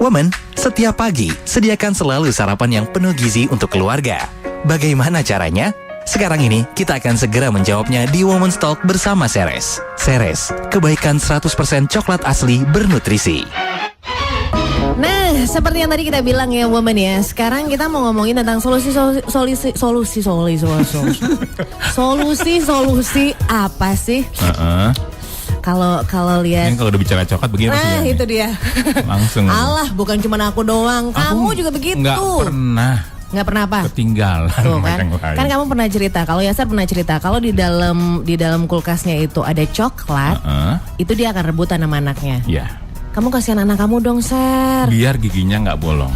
Woman, setiap pagi sediakan selalu sarapan yang penuh gizi untuk keluarga. Bagaimana caranya? Sekarang ini kita akan segera menjawabnya di Women's Talk bersama Ceres. Ceres, kebaikan 100% coklat asli bernutrisi. Nah, seperti yang tadi kita bilang ya, Woman ya. Sekarang kita mau ngomongin tentang solusi apa sih? Kalau lihat, kalau udah bicara coklat begini nah itu dia. Langsung. Allah, bukan cuma aku doang, kamu juga begitu. Nggak pernah apa? Ketinggalan. Tuh, kan kamu pernah cerita, kalau Yasser pernah cerita, kalau di dalam kulkasnya itu ada coklat, itu dia akan rebutan sama anaknya. Iya. Kamu kasihan anak kamu dong, Ser. Biar giginya nggak bolong.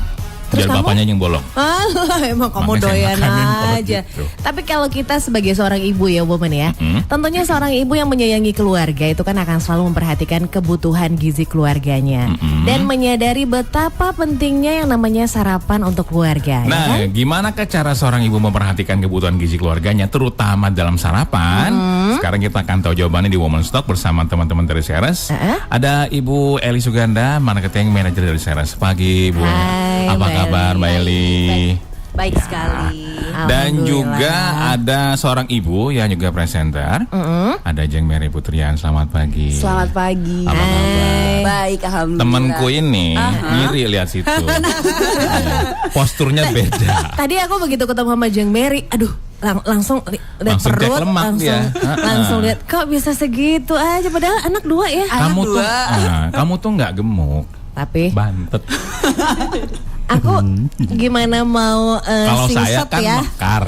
Terus biar bapaknya yang bolong. Alah, emang kamu doyan aja. Gitu. Tapi kalau kita sebagai seorang ibu ya, Woman ya, tentunya seorang ibu yang menyayangi keluarga itu kan akan selalu memperhatikan kebutuhan gizi keluarganya dan menyadari betapa pentingnya yang namanya sarapan untuk keluarga. Nah, ya kan? gimana cara seorang ibu memperhatikan kebutuhan gizi keluarganya, terutama dalam sarapan? Sekarang kita akan tahu jawabannya di Women's Talk bersama teman-teman dari Ceres. Ada Ibu Eli Suganda, marketing manager dari Ceres. Pagi, Bu. Hai, Apa kabar, Mbak Eli? Baik sekali. Dan juga ada seorang ibu yang juga presenter. Ada Jeng Mary Putrian. Selamat pagi. Selamat pagi. Apa kabar? Baik, alhamdulillah. Temenku ini iri lihat situ. Posturnya beda. Tadi aku begitu ketemu sama Jeng Mary, aduh, langsung lihat Langsung cek perut, lemak langsung lihat kok bisa segitu aja, padahal anak 2 ya. Kamu tuh nggak gemuk, Tapi bantet. aku gimana mau Kalau saya singset kan ya? mekar.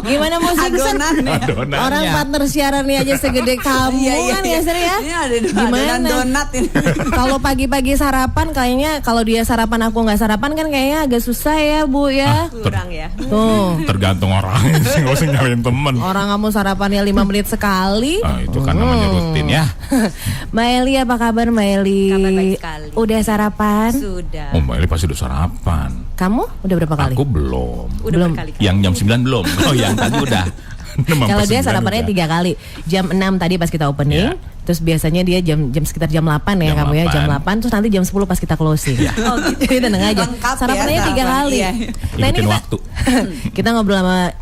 Gimana mau singset? Adonannya. Orang partner siarannya aja segede kamu kan ya, Ser ya? Ini ada Gimana? donat ini. Kalau pagi-pagi sarapan kayaknya, kalau dia sarapan aku nggak sarapan kan kayaknya agak susah ya, Bu ya. Kurang ya. Tuh. Tergantung orangnya sih, nggak usah nyalain temen. Orang kamu sarapannya 5 menit sekali. Itu kan namanya rutin ya. Mbak Eli, apa kabar Mbak Eli? Kabar baik sekali. Udah sarapan? Sudah. Oh, Mbak Eli pasti udah sarapan. Kamu udah berapa kali? Aku belum. Udah berkali-kali. Yang jam 9 belum. Oh, yang tadi udah. Kalau dia sarapannya 3 kali. Jam 6 tadi pas kita opening. Terus biasanya dia jam sekitar jam 8 ya, Jam kamu ya, jam 8. 8. Terus nanti jam 10 pas kita closing. Oh gitu. Jadi tenang aja. Lengkap Sarapannya ya, 3 kali. iya. Nah, ini Ikutin kita, waktu. kita ngobrol sama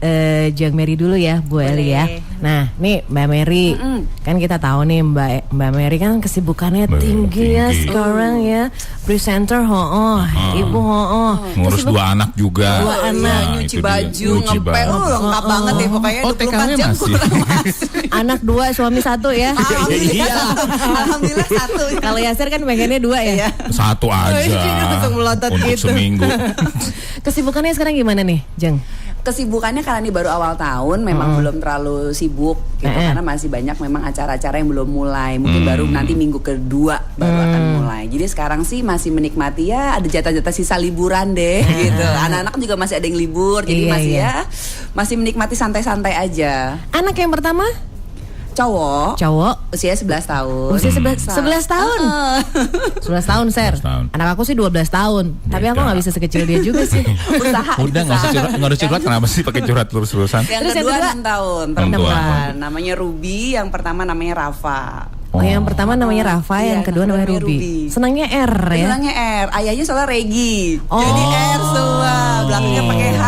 Jeng Mary dulu ya, Bu Eli ya. Nah, nih Mbak Mary, kan kita tahu nih Mbak Mary kan kesibukannya tinggi ya sekarang ya. Presenter, ibu, Ngurus 2 anak juga. 2 anak. Nyuci itu dia. baju, Nyuci ngepel, baju. lengkap banget deh pokoknya. Oh, 24 TK-nya jam masih. Anak 2, suami 1 ya. Alhamdulillah 1. Kalau Yasser kan pengennya 2 ya. Satu aja. Langsung melotot untuk gitu. seminggu. Kesibukannya sekarang gimana nih, Jeng? Kesibukannya karena ini baru awal tahun memang belum terlalu sibuk gitu, karena masih banyak memang acara-acara yang belum mulai. Mungkin baru nanti minggu kedua baru akan mulai. Jadi sekarang sih masih menikmati ya, ada jatah-jatah sisa liburan deh gitu. Anak-anak juga masih ada yang libur, jadi masih menikmati santai-santai aja. Anak yang pertama? Cowok usia 11 tahun. Usia 11 tahun. 11 tahun, Ser. 11 tahun. Anak aku sih 12 tahun. Tapi aku gak bisa sekecil dia juga sih. Udah nggak usah curhat, kenapa sih pakai curhat terus-terusan? Yang Terus yang kedua kedua? 6 tahun. Perempuan. Namanya Ruby, yang pertama namanya Rafa. Oh, yang pertama namanya Rafa, Iya, yang kedua namanya Ruby. Senangnya R ya? Bilangnya R, ayahnya soalnya Regi. Oh. Jadi R semua, belakangnya pakai H.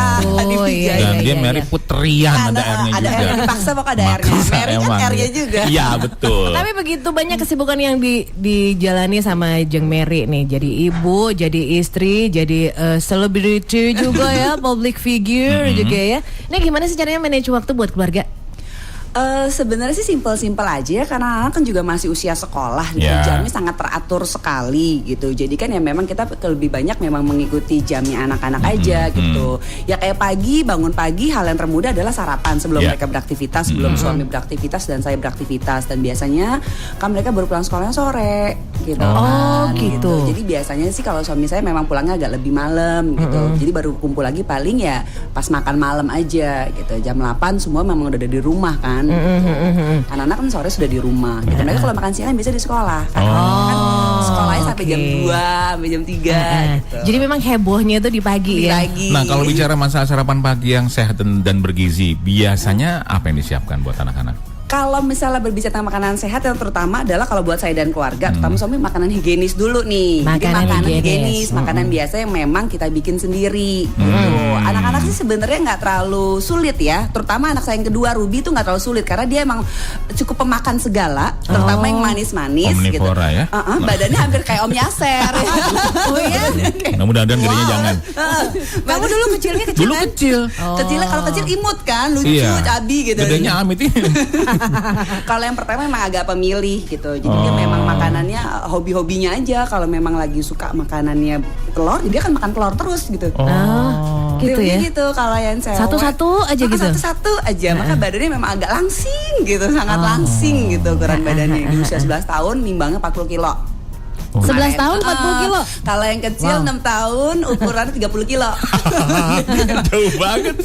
Oh, iya, Dan dia iya. Mary Putrian, ada R-nya Ada juga. R dipaksa pokoknya ada R-nya. Maksa Mary kan emang. R-nya juga. Iya betul. Tapi begitu banyak kesibukan yang dijalani sama Jeng Mary nih. Jadi ibu, jadi istri, jadi selebriti juga ya, public figure juga ya. Ini gimana sih caranya manage waktu buat keluarga? Sebenarnya sih simpel-simpel aja ya, karena anak kan juga masih usia sekolah gitu. Jamnya sangat teratur sekali gitu. Jadi kan ya memang kita lebih banyak memang mengikuti jamnya anak-anak aja gitu. Ya kayak bangun pagi, hal yang termudah adalah sarapan sebelum mereka beraktivitas, sebelum suami beraktivitas dan saya beraktivitas. Dan biasanya kan mereka baru pulang sekolahnya sore gitu. Oh gitu. Jadi biasanya sih kalau suami saya memang pulangnya agak lebih malam gitu. Jadi baru kumpul lagi paling ya pas makan malam aja gitu. Jam 8 semua memang udah ada di rumah kan. Anak-anak kan sore sudah di rumah gitu. Mereka kalau makan siang biasa di sekolah kan sekolahnya sampai jam 2 sampai jam 3 gitu. Jadi memang hebohnya itu di pagi ya. Nah, kalau bicara masalah sarapan pagi yang sehat dan bergizi, biasanya apa yang disiapkan buat anak-anak? Kalau misalnya berbicara tentang makanan sehat, yang terutama adalah kalau buat saya dan keluarga, terutama suami, makanan higienis dulu nih. Jadi makanan higienis, makanan biasa yang memang kita bikin sendiri. Gitu. Anak-anak sih sebenarnya nggak terlalu sulit ya, terutama anak saya yang kedua Ruby itu nggak terlalu sulit karena dia emang cukup pemakan segala, terutama yang manis-manis. Omnivora gitu. Ya. Badannya hampir kayak Om Yaser. Oh ya. Mudah-mudahan gedenya jangan. Kamu dulu kecilnya kecil Dulu kan? kecil. Kecilnya kalau kecil imut kan, lucu, cabi gitu. Gedenya amit ini. Kalau yang pertama memang agak pemilih gitu. Jadi dia memang makanannya hobi-hobinya aja. Kalau memang lagi suka makanannya telur, dia kan makan telur terus gitu. Gitu ya. Gitu kalau yang cewek. Satu-satu aja gitu. Satu-satu aja. Maka badannya memang agak langsing gitu, sangat langsing gitu ukuran badannya. Di usia 11 tahun nimbangnya 40 kilo. 11 tahun 40 kilo. Kalau yang kecil 6 tahun ukurannya 30 kilo. Jauh banget.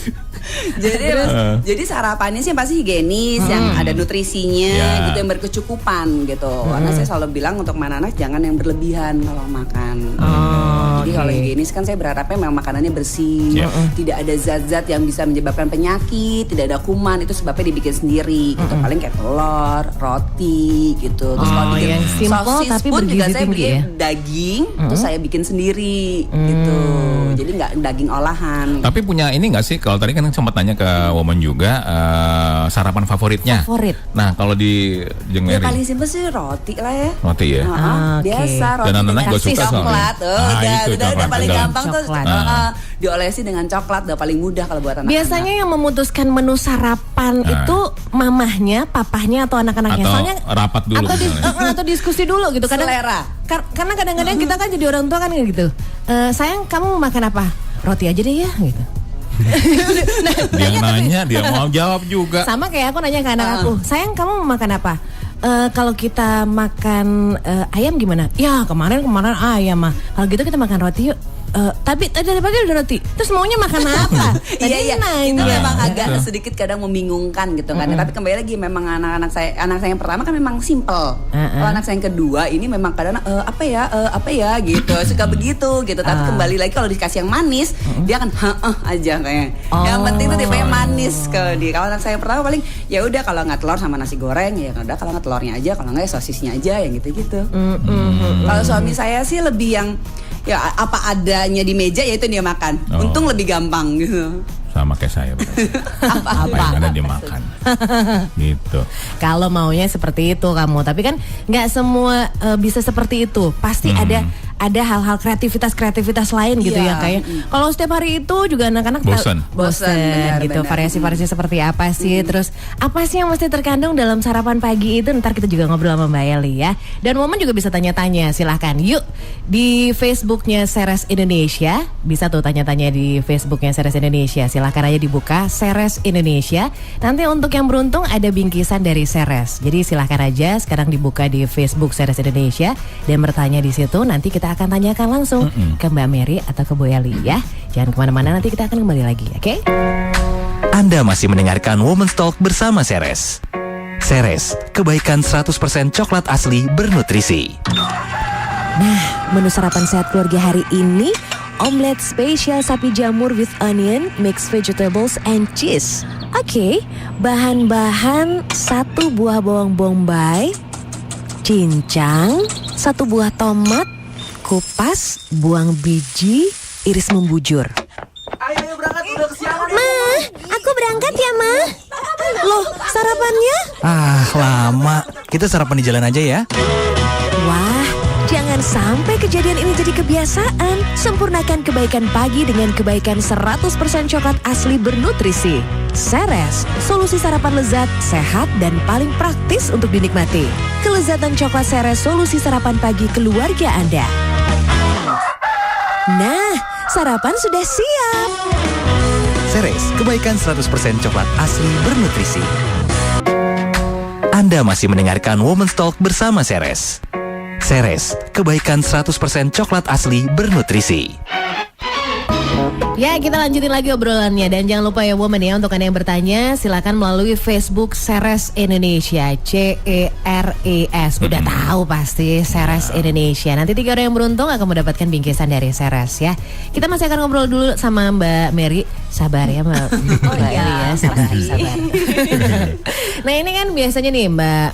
Jadi sarapannya sih pasti higienis, yang ada nutrisinya gitu, yang berkecukupan gitu. Karena saya selalu bilang untuk anak-anak jangan yang berlebihan kalau makan. Jadi kalau higienis kan saya berharapnya memang makanannya bersih, tidak ada zat-zat yang bisa menyebabkan penyakit, tidak ada kuman, itu sebabnya dibikin sendiri gitu. Paling kayak telur, roti gitu. Terus kalau bikin yang simple sosis tapi pun juga bergizi saya tinggi bikin ya? daging, terus saya bikin sendiri gitu. Jadi nggak daging olahan. Tapi punya ini nggak sih, kalau tadi kan sempat tanya ke Woman juga, sarapan favoritnya. Favorit. Nah kalau di Jeng Ya Mary, paling simpel sih roti lah ya. roti ya. Biasa roti Dan anak-anak dengan juga suka soalnya. coklat. Itu Udah coklat paling dengan gampang tuh coklat. diolesi dengan coklat, udah paling mudah kalau buat anak-anak. Biasanya yang memutuskan menu sarapan itu mamahnya, papahnya atau anak-anaknya. Atau Soalnya rapat dulu misalnya. atau diskusi dulu gitu. Selera. Karena kadang-kadang kita kan jadi orang tua kan gitu. Sayang kamu mau makan apa? Roti aja deh ya gitu. Dia nanya, dia mau jawab juga. Sama kayak aku nanya ke anak aku, sayang kamu mau makan apa? Kalau kita makan ayam gimana? Ya kemarin ayam mah. Kalau gitu kita makan roti yuk. Tapi tadi pagi udah roti. Terus maunya makan apa? Iya. Itu nanya. memang agak sedikit kadang membingungkan gitu kan. Tapi kembali lagi memang anak saya yang pertama kan memang simple. Kalau anak saya yang kedua ini memang kadang apa ya gitu. Suka begitu gitu. Tapi kembali lagi kalau dikasih yang manis, dia akan aja kayaknya. Yang penting itu tipenya manis kalau dia. Kalau anak saya yang pertama paling ya udah kalau nggak telur sama nasi goreng ya udah, kalau nggak telurnya aja, kalau nggak ya sosisnya aja yang gitu-gitu. Kalau suami saya sih lebih yang ya apa adanya di meja ya itu dia makan. Untung lebih gampang gitu. Sama kayak saya berarti. Apa yang ada dimakan. Gitu. Kalau maunya seperti itu kamu, tapi kan nggak semua bisa seperti itu. Pasti ada hal-hal kreativitas lain gitu ya kayak. Kalau setiap hari itu juga anak-anak bosan gitu. Variasi-variasi seperti apa sih? Terus apa sih yang mesti terkandung dalam sarapan pagi itu? Ntar kita juga ngobrol sama Mbak Eli ya. Dan Woman juga bisa tanya-tanya. Silahkan yuk di Facebooknya Ceres Indonesia. Bisa tuh tanya-tanya di Facebooknya Ceres Indonesia. Silahkan aja dibuka Ceres Indonesia. Nanti untuk yang beruntung ada bingkisan dari Ceres. Jadi silahkan aja sekarang dibuka di Facebook Ceres Indonesia dan bertanya di situ. Nanti kita akan tanyakan langsung ke Mbak Mary atau ke Bu Eli ya. Jangan kemana-mana, nanti kita akan kembali lagi, oke? Anda masih mendengarkan Women's Talk bersama Ceres. Ceres, kebaikan 100% coklat asli bernutrisi. Nah, menu sarapan sehat keluarga hari ini, omelet spesial sapi jamur with onion, mixed vegetables and cheese. Oke, bahan-bahan 1 buah bawang bombay, cincang, 1 buah tomat, kupas, buang biji, iris membujur. Ayo berangkat, udah kesiangan. Ma, aku berangkat ya Ma. Loh, sarapannya? Lama. Kita sarapan di jalan aja ya. Wah, jangan sampai kejadian ini jadi kebiasaan. Sempurnakan kebaikan pagi dengan kebaikan 100% coklat asli bernutrisi. Ceres, solusi sarapan lezat, sehat, dan paling praktis untuk dinikmati. Kelezatan coklat Ceres, solusi sarapan pagi keluarga Anda. Nah, sarapan sudah siap. Ceres, kebaikan 100% coklat asli bernutrisi. Anda masih mendengarkan Women's Talk bersama Ceres. Ceres, kebaikan 100% coklat asli bernutrisi. Ya, kita lanjutin lagi obrolannya. Dan jangan lupa ya woman ya, untuk Anda yang bertanya silakan melalui Facebook Ceres Indonesia, CERES. Udah tahu pasti Ceres Indonesia. Nanti 3 orang yang beruntung akan mendapatkan bingkisan dari Ceres ya. Kita masih akan ngobrol dulu sama Mbak Mary. Sabar ya Mbak Mary ya, sabar. Nah, ini kan biasanya nih Mbak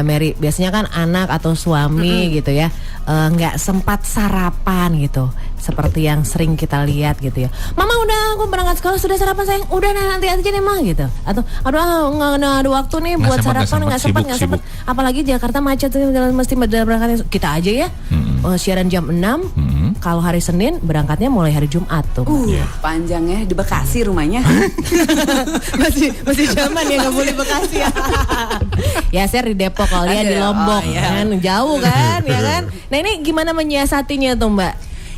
Mary, biasanya kan anak atau suami gitu ya, nggak sempat sarapan gitu, seperti yang sering kita lihat gitu ya. Mama udah, aku berangkat sekolah, sudah sarapan sayang? Udah, nanti aja deh mah gitu. Atau aduh nggak ada waktu nih buat sarapan, nggak sempat. Apalagi Jakarta macet tuh, mesti berangkat kita aja ya. Siaran jam 6. Kalau hari Senin berangkatnya mulai hari Jumat tuh. Panjangnya di Bekasi rumahnya. masih zaman ya, nggak boleh Bekasi ya. Ya share di Depok, kalau dia di Lombok kan jauh kan ya kan. Nah, ini gimana menyiasatinya tuh Mbak?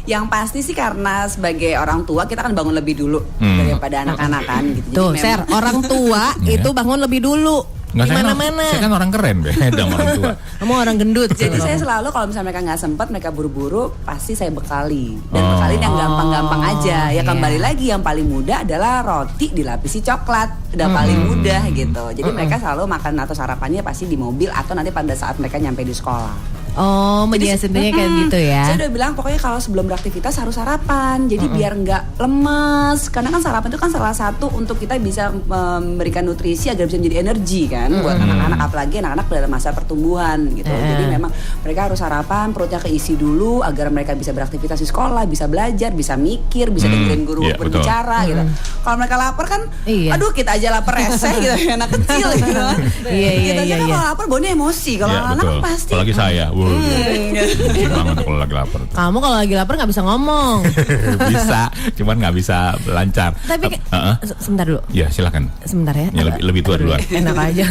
Yang pasti sih karena sebagai orang tua kita kan bangun lebih dulu daripada anak-anak kan gitu. Tuh, Ser, orang tua itu bangun lebih dulu. Gimana-mana. Saya kan orang keren, beda sama orang tua. Kamu orang gendut. Jadi saya selalu kalau misalnya mereka nggak sempat, mereka buru-buru, pasti saya bekali. Dan bekalin yang gampang-gampang aja. Ya kembali lagi yang paling mudah adalah roti dilapisi coklat. Udah paling mudah gitu. Jadi mereka selalu makan atau sarapannya pasti di mobil atau nanti pada saat mereka nyampe di sekolah. Oh, menyiasatinya kayak gitu ya. Saya udah bilang pokoknya kalau sebelum beraktivitas harus sarapan. Jadi biar nggak lemes. Karena kan sarapan itu kan salah satu untuk kita bisa memberikan nutrisi agar bisa menjadi energi kan buat anak-anak, apalagi anak-anak dalam masa pertumbuhan gitu. Jadi memang mereka harus sarapan, perutnya keisi dulu agar mereka bisa beraktivitas di sekolah, bisa belajar, bisa mikir, bisa dengerin guru berbicara gitu. Kalau mereka lapar kan, aduh kita aja lapar reseh gitu, anak kecil gitu. Kita aja kan kalau lapar baunya emosi. Kalau anak pasti. Apalagi saya. Banget kalau lagi lapar. Kamu kalau lagi lapar nggak bisa ngomong. Bisa, cuman nggak bisa lancar. Tapi sebentar dulu. Ya silakan. Sebentar ya. Lebih tua duluan. Enak aja.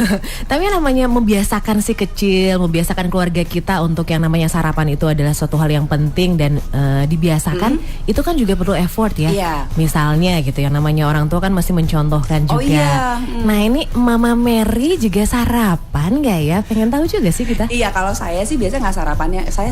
Tapi yang namanya membiasakan si kecil, membiasakan keluarga kita untuk yang namanya sarapan itu adalah suatu hal yang penting dan dibiasakan. Itu kan juga perlu effort ya. Misalnya gitu, yang namanya orang tua kan masih mencontohkan juga. Nah, ini Mama Mary juga sarapan nggak ya? Pengen tahu juga sih kita. Iya, kalau saya sih biasanya nggak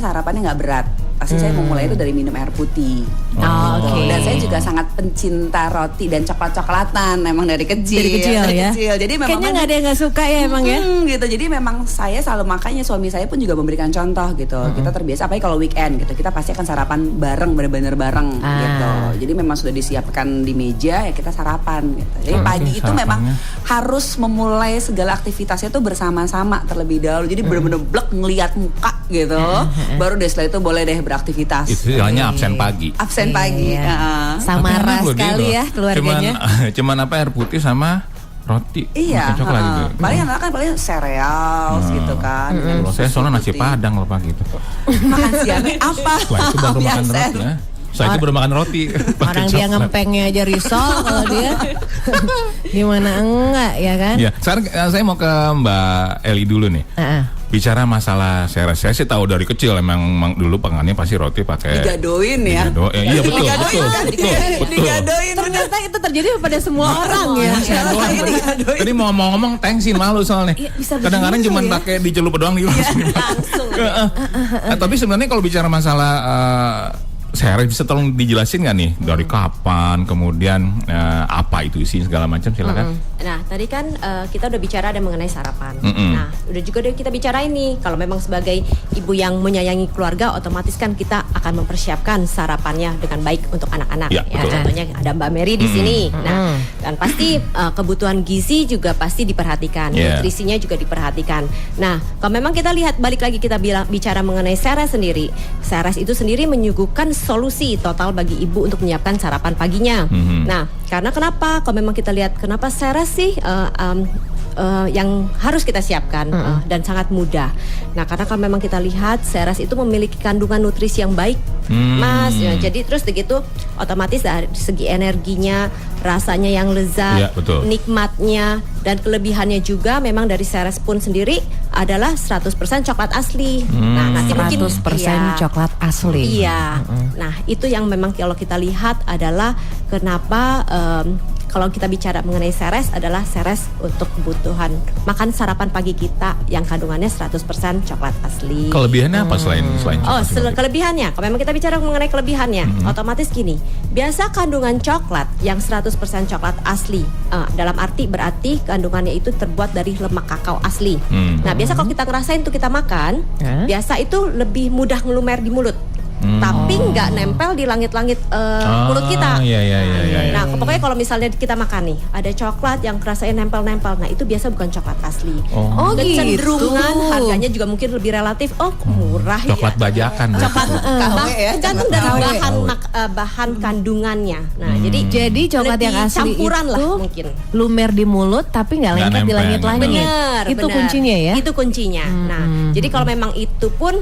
sarapannya nggak berat. Pasti saya memulai itu dari minum air putih. Dan saya juga sangat pencinta roti dan coklat-coklatan memang dari kecil. Dari kecil ya. Jadi memang kayaknya nggak ada yang nggak suka ya emang ya. Gitu. Jadi memang saya selalu, makanya suami saya pun juga memberikan contoh gitu. Kita terbiasa apalagi kalau weekend gitu, kita pasti akan sarapan bareng, bener-bener bareng gitu. Jadi memang sudah disiapkan di meja ya kita sarapan gitu. Jadi pagi itu memang harus memulai segala aktivitasnya tuh bersama-sama terlebih dahulu. Jadi bener-bener blek ngelihat muka gitu. Baru deh setelah itu boleh deh beraktivitas. Istilahnya absen pagi. Absen pagi. Samara sekali ya keluarganya. Cuman apa, air putih sama roti. Coklat gitu. Paling anak kan paling sereal gitu kan. Kalau saya soalnya nasi padang loh pagi itu. Makan siangnya apa? Setelah itu baru makan roti. Setelah itu baru makan roti. Orang dia ngempengnya aja risol kalau dia. Gimana enggak ya kan? Ya, sekarang saya mau ke Mbak Eli dulu nih. Bicara masalah saya sih tahu dari kecil emang dulu pangannya pasti roti pakai digadoin ya. Iya betul. Digadoin. Ternyata itu terjadi pada semua orang ya. Jadi mau ngomong thanksin malu soalnya. Kadang-kadang cuma pakai dicelup doang gitu. Langsung. Tapi sebenarnya kalau bicara masalah saya bisa tolong dijelasin nggak nih dari kapan, kemudian apa itu isi segala macam, silakan. Nah tadi kan kita udah bicara ada mengenai sarapan. Nah udah juga kita bicara ini kalau memang sebagai ibu yang menyayangi keluarga, otomatis kan kita akan mempersiapkan sarapannya dengan baik untuk anak-anak. Ya, contohnya ada Mbak Mary di sini. Nah kan pasti kebutuhan gizi juga pasti diperhatikan, nutrisinya juga diperhatikan. Nah kalau memang kita lihat balik lagi kita bicara mengenai Ceres sendiri, Ceres itu sendiri menyuguhkan solusi total bagi ibu untuk menyiapkan sarapan paginya. Nah, karena kenapa? Kalau memang kita lihat kenapa Ceres sih yang harus kita siapkan dan sangat mudah. Nah, karena kalau memang kita lihat Ceres itu memiliki kandungan nutrisi yang baik, Mas. Ya, jadi terus begitu otomatis dari segi energinya, rasanya yang lezat, nikmatnya dan kelebihannya juga memang dari Ceres pun sendiri adalah 100% coklat asli. Nah, nanti 100% mungkin coklat asli. Iya. Nah, itu yang memang kalau kita lihat adalah kenapa kalau kita bicara mengenai Ceres adalah Ceres untuk kebutuhan makan sarapan pagi kita yang kandungannya 100% coklat asli. Kelebihannya apa selain Oh, coklat? kelebihannya. Kalau memang kita bicara mengenai kelebihannya, otomatis gini. Biasa kandungan coklat yang 100% coklat asli, dalam arti berarti kandungannya itu terbuat dari lemak kakao asli. Nah, biasa kalau kita ngerasain tuh kita makan, biasa itu lebih mudah ngelumer di mulut. Tapi nggak nempel di langit-langit mulut kita. Iya. Nah, pokoknya kalau misalnya kita makan nih, ada coklat yang rasanya nempel-nempel. Nah, itu biasa bukan coklat asli. Oh, Kecenderungan gitu. harganya juga mungkin lebih relatif. Oh, murah Coklat ya. bajakan. Coklat ya, tergantung dari KW. bahan kandungannya. Nah, Jadi coklat lebih yang asli campuran itu lah mungkin. lumer di mulut tapi nggak Nggak lengket di nempel, langit-langit. Benar, Itu benar. kuncinya ya. Itu kuncinya. Nah, jadi kalau memang itu pun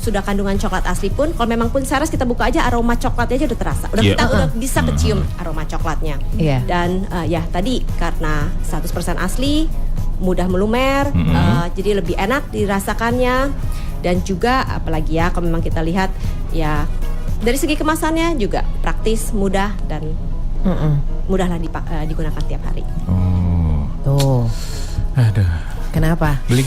sudah kandungan coklat asli pun, kalau memang pun Ceres kita buka aja aroma coklatnya aja udah terasa. Kita udah bisa kecium aroma coklatnya. Iya. Dan ya tadi karena 100% asli, mudah melumer, jadi lebih enak dirasakannya. Dan juga apalagi ya kalau memang kita lihat ya dari segi kemasannya juga praktis, mudah dan mudahlah digunakan tiap hari. Oh. Tuh. Aduh. Kenapa? Beli.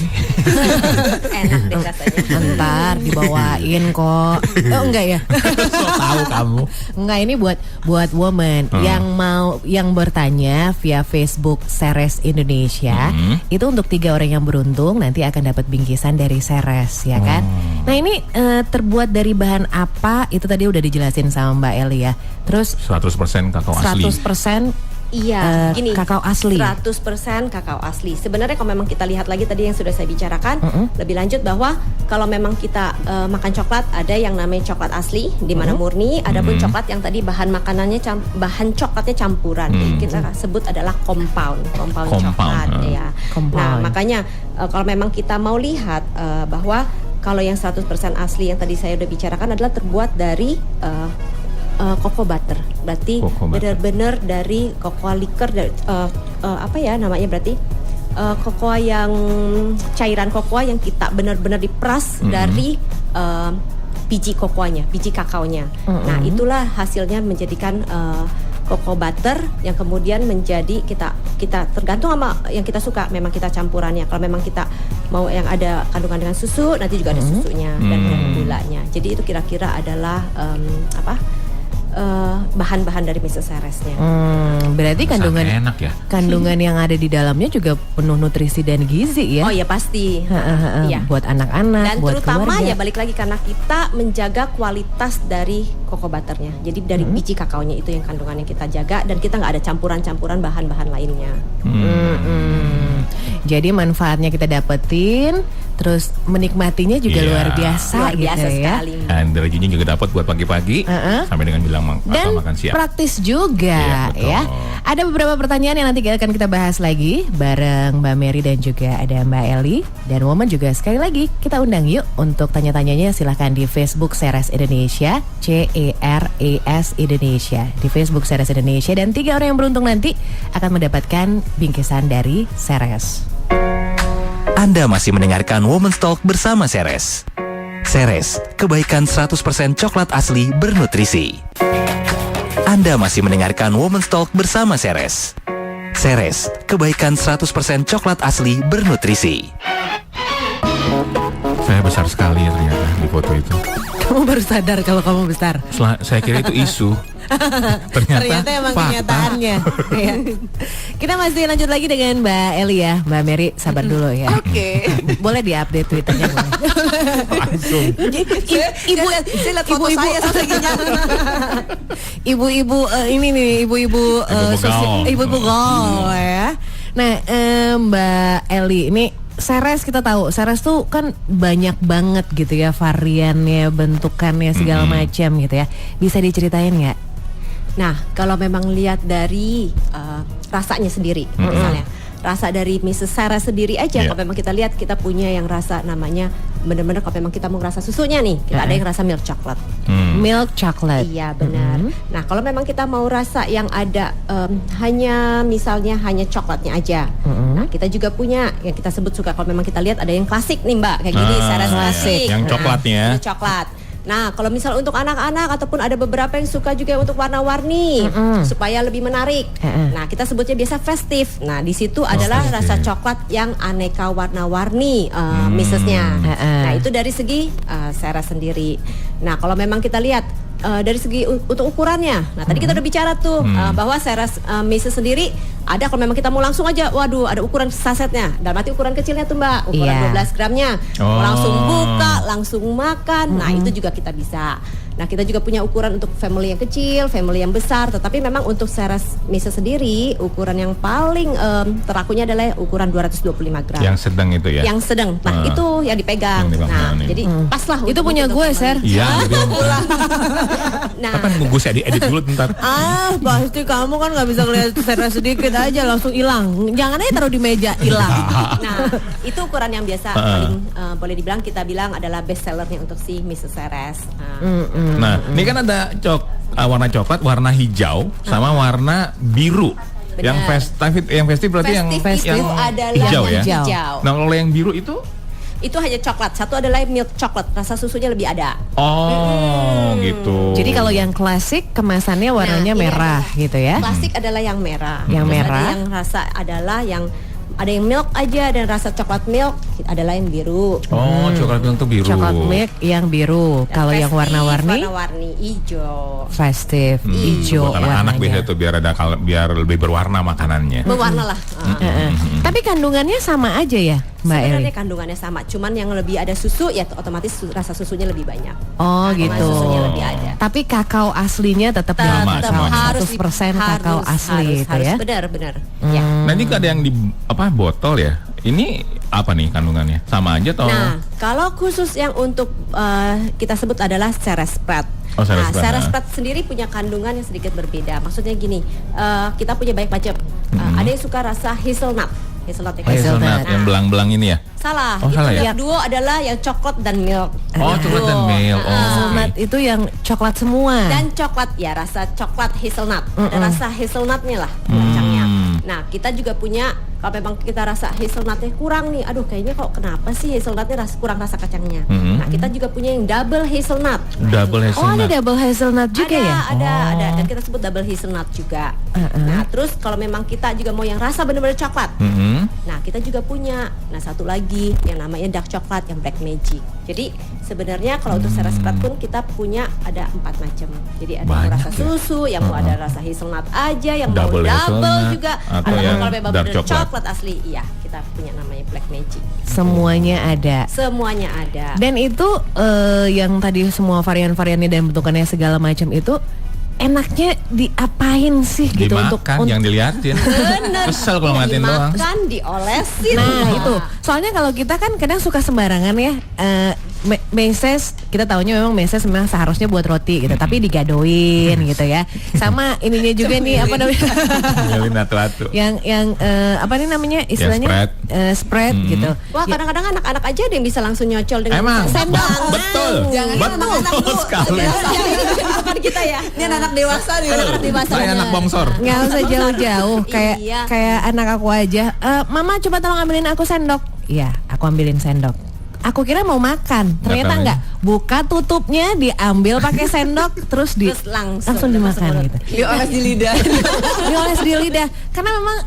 Enak deh rasanya. Ntar dibawain kok. Oh enggak ya? So tahu kamu. Enggak, ini buat woman yang bertanya via Facebook Ceres Indonesia. Itu untuk 3 orang yang beruntung nanti akan dapat bingkisan dari Ceres, ya kan? Nah, ini terbuat dari bahan apa? Itu tadi udah dijelasin sama Mbak Eli ya. Terus 100% kakao asli. 100% Iya, gini. kakao asli. 100% kakao asli. Sebenarnya kalau memang kita lihat lagi tadi yang sudah saya bicarakan, lebih lanjut bahwa kalau memang kita makan coklat, ada yang namanya coklat asli di mana murni, ada pun coklat yang tadi bahan makanannya bahan coklatnya campuran. Jadi kita sebut adalah compound coklat ya. Compound. Nah, makanya kalau memang kita mau lihat bahwa kalau yang 100% asli yang tadi saya udah bicarakan adalah terbuat dari cocoa butter, berarti benar-benar dari cocoa liquor dari apa ya namanya, berarti cocoa yang cairan cocoa yang kita benar-benar diperas dari biji cocoanya, biji kakaonya. Nah, itulah hasilnya menjadikan cocoa butter yang kemudian menjadi kita tergantung sama yang kita suka. Memang kita campurannya. Kalau memang kita mau yang ada kandungan dengan susu, nanti juga ada susunya dan gulanya. Jadi itu kira-kira adalah bahan-bahan dari Mrs. Ceresnya. Berarti kandungan enak ya. kandungan yang ada di dalamnya juga penuh nutrisi dan gizi ya. Oh ya pasti. Iya. Buat anak-anak, Dan buat terutama keluarga. ya balik lagi karena kita menjaga kualitas dari cocoa butternya. Jadi dari biji kakaonya itu yang kandungannya kita jaga dan kita nggak ada campuran-campuran bahan-bahan lainnya. Jadi manfaatnya kita dapetin, terus menikmatinya juga Iya. luar biasa, Luar biasa gitu ya. sekali. Dan energinya juga dapat buat pagi-pagi sampai dengan bilang Dan makan siang. praktis juga Iya, betul. ya. Ada beberapa pertanyaan yang nanti akan kita bahas lagi bareng Mbak Mary dan juga ada Mbak Eli. Dan Woman juga sekali lagi kita undang yuk untuk tanya-tanyanya, silahkan di Facebook Ceres Indonesia, CERES Indonesia, di Facebook Ceres Indonesia. Dan 3 orang yang beruntung nanti akan mendapatkan bingkisan dari Ceres. Anda masih mendengarkan Women's Talk bersama Ceres. Ceres, kebaikan 100% coklat asli bernutrisi. Anda masih mendengarkan Women's Talk bersama Ceres. Ceres, kebaikan 100% coklat asli bernutrisi. Saya besar sekali ya ternyata di foto itu. Kamu baru sadar kalau kamu besar. Saya kira itu isu. Ternyata emang fakta. kenyataannya. Ya. Kita masih lanjut lagi dengan Mbak Eli ya. Mbak Mary sabar dulu ya. Oke. Boleh di-update Twitternya boleh. Langsung. Ibu, Saya lihat foto saya saat lagi nyanyi. ibu-ibu ini nih, ibu-ibu gaul. ibu-ibu gaul ya. Nah, Mbak Eli ini Ceres kita tahu, Ceres tuh kan banyak banget gitu ya variannya, bentukannya segala macam gitu ya. Bisa diceritain nggak? Nah, kalau memang lihat dari rasanya sendiri, misalnya rasa dari Mrs. Ceres sendiri aja, kalau memang kita lihat kita punya yang rasa namanya benar-benar kalau memang kita mau rasa susunya nih, kita ada yang rasa milk chocolate. Milk chocolate. Iya benar. Nah, kalau memang kita mau rasa yang ada hanya misalnya hanya coklatnya aja, nah kita juga punya yang kita sebut suka kalau memang kita lihat ada yang klasik nih Mbak, kayak gini Ceres klasik. Yang coklatnya. Ini coklat. Nah, kalau misal untuk anak-anak ataupun ada beberapa yang suka juga untuk warna-warni supaya lebih menarik. Nah, kita sebutnya biasa festif. Nah, di situ adalah rasa coklat yang aneka warna-warni Mrs.nya. Nah, itu dari segi Ceres sendiri. Nah, kalau memang kita lihat dari segi untuk ukurannya. Nah, tadi kita udah bicara tuh bahwa Ceres Mrs. sendiri ada kalau memang kita mau langsung aja, waduh ada ukuran sasetnya. Dalam arti ukuran kecilnya tuh Mbak, ukuran 12 gramnya. Mau langsung buka, langsung makan. Nah, itu juga kita bisa. Nah, kita juga punya ukuran untuk family yang kecil, family yang besar. Tetapi memang untuk Ceres Mrs. sendiri, ukuran yang paling terlakunya adalah ukuran 225 gram. Yang sedang itu ya? Yang sedang. Nah, itu yang dipegang. Nah, jadi pas lah. Itu punya gue, Ser. Iya. Nah, Kapan nunggu saya edit dulu bentar? Pasti kamu kan nggak bisa ngeliat Ceres sedikit aja langsung hilang. Jangan aja taruh di meja, hilang. nah, itu ukuran yang biasa paling boleh dibilang kita bilang adalah best sellernya untuk si Mrs. Ceres. Nah, ini kan ada warna coklat, warna hijau, sama warna biru. Benar. Yang festif berarti Festif yang itu adalah hijau ya. hijau. Nah, kalau yang biru itu? Itu hanya coklat. Satu adalah milk coklat, rasa susunya lebih ada. Oh, gitu. Jadi kalau yang klasik kemasannya warnanya Nah, iya. merah gitu ya. Klasik adalah yang merah. Yang Terus merah. ada yang rasa adalah yang ada yang milk aja dan rasa coklat milk adalah yang biru. Oh, coklat milk itu biru. Coklat milk yang biru. Dan Kalau yang festif, warna-warni warna-warni hijau. festive, hijau Buat anak-anak biasa warnanya. tuh biar lebih berwarna makanannya. Berwarna lah. Tapi kandungannya sama aja ya, Mbak Eli? Sebenarnya kandungannya sama, cuman yang lebih ada susu ya otomatis rasa susunya lebih banyak. Oh Kandungan gitu. susunya lebih ada. Tapi kakao aslinya tetap Sama, kakao semuanya. 100% kakao asli itu ya. Benar-benar. Ya. Nanti ada yang di botol ya. Ini apa nih kandungannya? Sama aja atau? Nah, kalau khusus yang untuk kita sebut adalah Ceres Spread. Oh, Ceres Nah, Spread, Ceres nah. Spread sendiri punya kandungan yang sedikit berbeda. Maksudnya gini, kita punya banyak macam. Ada yang suka rasa hazelnut. Hazelnut ya. Hazelnut yang belang-belang ini ya? Salah. Oh, itu salah ya? yang duo adalah yang coklat dan milk. Oh, coklat dan milk. Oh, Hazelnut itu yang coklat semua. Dan coklat ya rasa coklat hazelnut. Ada rasa hazelnutnya lah kacangnya. Nah, kita juga punya kalau memang kita rasa hazelnutnya kurang nih, aduh kayaknya kok kenapa sih hazelnutnya kurang rasa kacangnya. Nah, kita juga punya yang double hazelnut. double Oh, ada hazelnut. double hazelnut juga ya? Ada dan kita sebut double hazelnut juga. Nah, terus kalau memang kita juga mau yang rasa benar-benar coklat. Nah, kita juga punya satu lagi yang namanya dark coklat yang black magic. Jadi sebenarnya kalau untuk Ceres Spread pun kita punya ada 4 macam. Jadi ada yang Banyak rasa ya? susu, yang mau ada rasa hazelnut aja, yang Double mau double hazelnut, juga, atau ada yang kalau memang dark benar coklat. coklat asli. Iya, kita punya namanya black magic. Semuanya ada. Semuanya ada. Dan itu yang tadi semua varian-variannya dan bentukannya segala macam itu enaknya diapain sih gitu Dimakan, jangan diliatin. Kesel kalau ngeliatin doang. Dimakan, diolesin. Nah itu, soalnya kalau kita kan kadang suka sembarangan ya. Meses kita taunya memang meses memang seharusnya buat roti gitu, tapi digadoin gitu ya. Sama ininya juga nih apa namanya? Nyelin atu-atu. yang apa nih namanya istilahnya spread gitu. Wah, kadang-kadang anak-anak aja ada yang bisa langsung nyocol dengan Emang? sendok. Betul. Jangan anak-anak Betul Bu. sekali. Bukan kita ya. Ini anak dewasa nih. Anak-anak dewasa. Saya anak bongsor. Nggak usah jauh-jauh kayak Iya. kayak anak aku aja. Mama coba tolong ambilin aku sendok. Iya, aku ambilin sendok. Aku kira mau makan, ternyata tahu enggak. Buka tutupnya, diambil pakai sendok, terus Terus langsung dimakan gitu. Dioles di lidah. Dioles di lidah, karena memang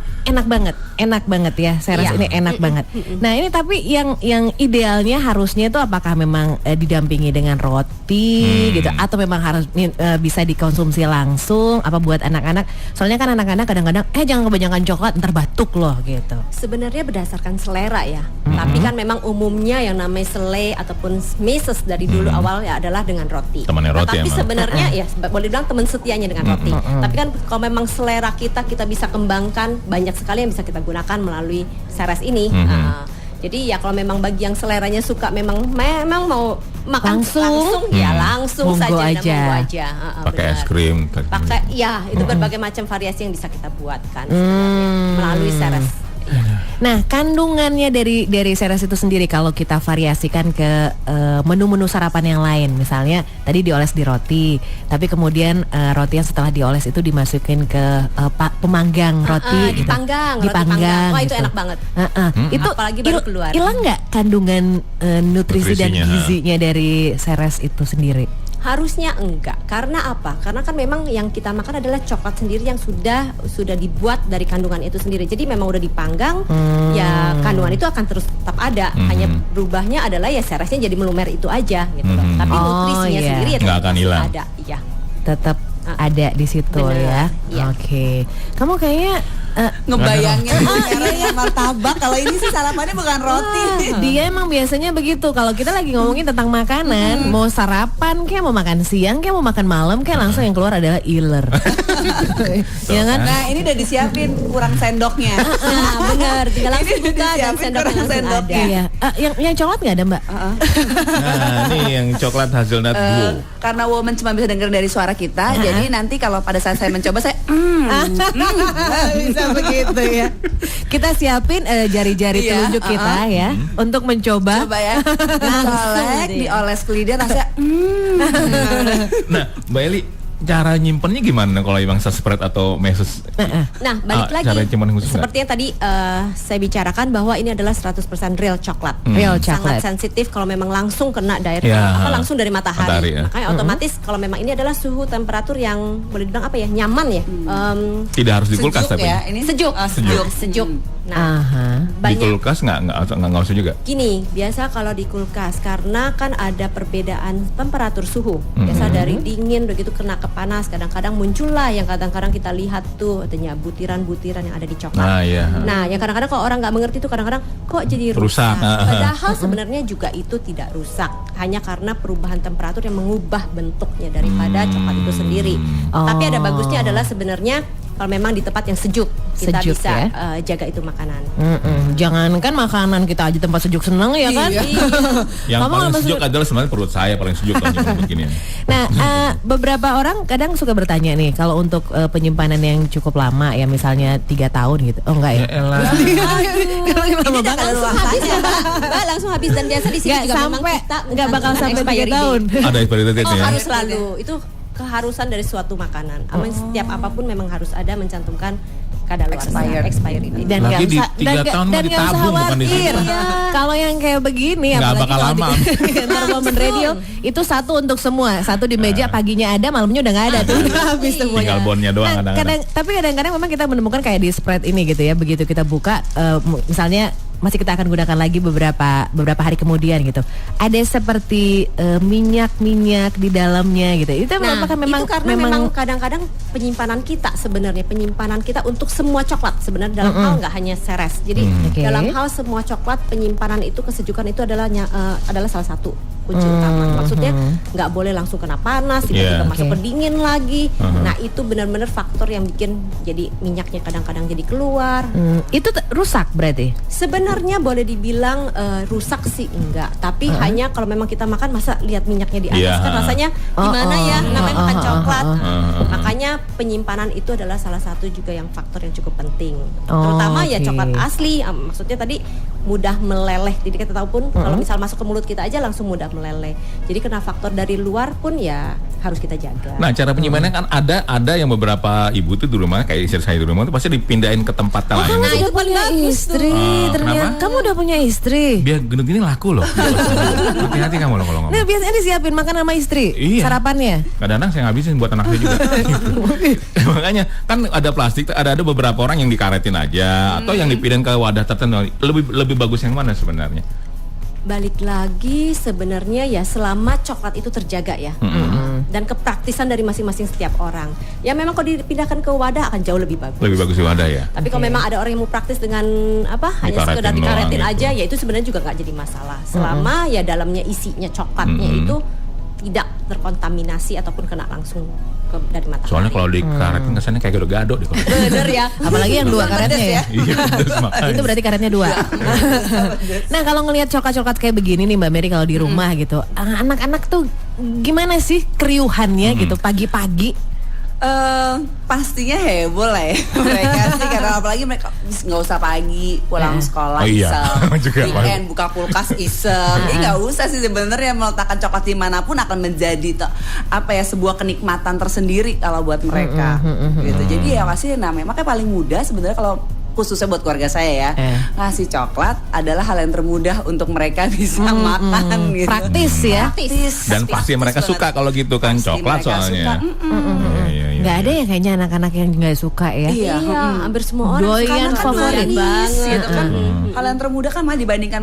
enak banget ya. Saya rasa Iya. ini enak banget. Nah ini tapi yang idealnya harusnya itu apakah memang didampingi dengan roti gitu, atau memang harus bisa dikonsumsi langsung? Apa buat anak-anak? Soalnya kan anak-anak kadang-kadang jangan kebanyakan coklat, ntar batuk loh gitu. Sebenarnya berdasarkan selera ya. Tapi kan memang umumnya yang namanya selai ataupun Mrs. dari dulu awal ya adalah dengan roti. Temannya roti Tapi emang. sebenarnya ya boleh bilang teman setianya dengan roti. Tapi kan kalau memang selera kita bisa kembangkan, banyak sekali yang bisa kita gunakan melalui Ceres ini. Jadi ya kalau memang bagi yang seleranya suka memang mau makan langsung ya langsung Monggo saja dan aja. monggo aja. Pakai es Benar. krim. Pakai ya itu berbagai macam variasi yang bisa kita buatkan sebenarnya melalui Ceres. Iya. Nah, kandungannya dari Ceres itu sendiri kalau kita variasikan ke menu-menu sarapan yang lain, misalnya tadi dioles di roti, tapi kemudian roti yang setelah dioles itu dimasukin ke pemanggang roti, gitu. Dipanggang, roti panggang. Wah, itu enak banget. Itu apalagi baru keluar. Hilang nggak kandungan nutrisi dan gizinya dari Ceres itu sendiri? Harusnya enggak. Karena apa? Karena kan memang yang kita makan adalah coklat sendiri yang sudah dibuat dari kandungan itu sendiri. Jadi memang udah dipanggang, ya kandungan itu akan terus tetap ada. Hanya berubahnya adalah ya Ceresnya jadi melumer itu aja gitu loh. Tapi nutrisinya sendiri ya nggak akan hilang. Ada, iya. Tetap ada di situ. Bener, ya. iya. Oke. Kamu kayaknya Ngebayangin yang martabak, kalau ini sih sarapannya bukan roti. dia emang biasanya begitu. Kalau kita lagi ngomongin tentang makanan, mau sarapan kayak mau makan siang kayak mau makan malam kayak langsung yang keluar adalah iler. Ya kan? Nah, ini udah disiapin kurang sendoknya. Nah, benar. Tinggal langsung buka dan sendoknya langsung ada. Iya. Yang coklat nggak ada, Mbak? Nah, ini yang coklat hazelnut duo. Karena woman cuma bisa dengar dari suara kita, jadi nanti kalau pada saat saya mencoba saya bisa begitu ya. Kita siapin jari-jari telunjuk kita ya untuk mencoba. coba ya. Dicolek, dioles ke lidah rasanya Nah, Mbak Eli, cara nyimpennya gimana kalau emang spread atau meses? Nah, balik lagi cara nyimpen khusus seperti yang tadi saya bicarakan bahwa ini adalah 100% real coklat. Real Sangat coklat. sensitif kalau memang langsung kena langsung dari matahari. Matahari, ya. Makanya otomatis kalau memang ini adalah suhu temperatur yang boleh dibilang apa ya? Nyaman ya. Tidak harus di kulkas tapi. ya. Ini Sejuk. Sejuk. Nah, Di banyak kulkas nggak usah juga. gini, biasa kalau di kulkas karena kan ada perbedaan temperatur suhu. Biasa dari dingin begitu kena ke panas, kadang-kadang muncullah yang kadang-kadang kita lihat tuh adanya butiran-butiran yang ada di coklat. Nah, iya. Nah, yang kadang-kadang kalau orang nggak mengerti itu kadang-kadang kok jadi rusak. Rusak. Padahal sebenarnya juga itu tidak rusak, hanya karena perubahan temperatur yang mengubah bentuknya daripada coklat itu sendiri. Tapi ada bagusnya adalah sebenarnya kalau memang di tempat yang sejuk kita Sejuk, bisa ya? jaga itu makanan. Jangankan makanan, kita aja tempat sejuk seneng ya kan? Yang Kamu paling nggak sejuk adalah sebenarnya perut saya paling sejuk kalau nyimpen begini. Nah, beberapa orang kadang suka bertanya nih, kalau untuk penyimpanan yang cukup lama ya misalnya 3 tahun gitu. Oh enggak ya? Elah. Ini udah langsung habis ya, Mbak, langsung habis dan biasa di sini Nggak juga memang sampai, kita nggak bakal sampai 3 expiry tahun. date. Ada expiry date ya. Harus selalu itu keharusan dari suatu makanan. Setiap apapun memang harus ada mencantumkan kadaluarsa expiry date. Dan Lagi nggak di usah 3 tahun dan mau nggak usah ditabung, bukan khawatir. disimpan. Kalau yang kayak begini Nggak apalagi bakal kalau lama. di kantor Woman Radio itu satu untuk semua, satu di meja paginya ada, malamnya udah nggak ada tuh, udah habis semuanya. Tinggal bonnya doang kadang-kadang. Tapi kadang-kadang memang kita menemukan kayak di spread ini gitu ya, begitu kita buka misalnya masih kita akan gunakan lagi beberapa hari kemudian gitu. Ada seperti minyak-minyak di dalamnya gitu. Itu apakah memang itu karena memang kadang-kadang penyimpanan kita untuk semua coklat sebenarnya dalam hal nggak hanya Ceres. Jadi dalam hal semua coklat penyimpanan itu kesejukan itu adalah salah satu kunci utama. Maksudnya nggak boleh langsung kena panas, tiba-tiba masuk ke dingin lagi. Nah, itu benar-benar faktor yang bikin jadi minyaknya kadang-kadang jadi keluar. Itu rusak berarti? Sebenarnya boleh dibilang rusak sih enggak, tapi hanya kalau memang kita makan masa lihat minyaknya di atas kan rasanya gimana ya, namanya makan coklat. Makanya penyimpanan itu adalah salah satu juga yang faktor yang cukup penting. Terutama ya coklat asli, maksudnya tadi mudah meleleh. Jadi kita tahu pun kalau misal masuk ke mulut kita aja langsung mudah meleleh. Jadi kena faktor dari luar pun ya harus kita jaga. Nah, cara penyimpanannya kan ada yang beberapa ibu tuh di rumah kayak istri saya di rumah tuh pasti dipindahin ke tempat lain. Kamu udah punya istri, ternyata kamu udah punya istri. Biar gendut ini laku loh. Hati-hati kamu loh kalau ngomong. Nah, biasanya disiapin makan sama istri, Iya. sarapannya. Kadang-kadang saya ngabisin buat anak saya juga. Makanya kan ada plastik, ada beberapa orang yang dikaretin aja atau yang dipindahin ke wadah tertentu. Lebih bagus yang mana sebenarnya? Balik lagi sebenarnya ya selama coklat itu terjaga ya, dan kepraktisan dari masing-masing setiap orang. Ya memang kalau dipindahkan ke wadah akan jauh lebih bagus. Lebih bagus di wadah ya. Tapi kalau memang ada orang yang mau praktis dengan hanya sekedar dikaretin aja, ya itu sebenarnya juga nggak jadi masalah. Selama ya dalamnya isinya coklatnya itu tidak terkontaminasi ataupun kena langsung dari matahari. Soalnya kalau dikaretin kesannya kayak gado-gado deh. Bener ya. Apalagi yang 2 karetnya ya. Iya, pedes makanya. Itu berarti karetnya 2. Nah, kalau ngelihat coklat-coklat kayak begini nih Mbak Mary kalau di rumah gitu, anak-anak tuh gimana sih keriuhannya gitu pagi-pagi? Pastinya heboh lah ya mereka sih, karena apalagi mereka nggak usah pagi pulang sekolah iseng, juga weekend buka kulkas iseng, ini nggak usah sih sebenarnya meletakkan coklat dimanapun akan menjadi sebuah kenikmatan tersendiri kalau buat mereka gitu. Jadi ya pasti namanya makanya paling mudah sebenarnya kalau khususnya buat keluarga saya ya, ngasih coklat adalah hal yang termudah untuk mereka bisa makan gitu. Praktis ya. Dan pasti mereka suka kalau gitu kan, Pasti coklat mereka soalnya. suka. Nggak ada ya kayaknya anak-anak yang nggak suka ya. Iya, hampir semua orang Doyan Karena kan favorit manis, banget. gitu kan. Hal yang termudah kan malah dibandingkan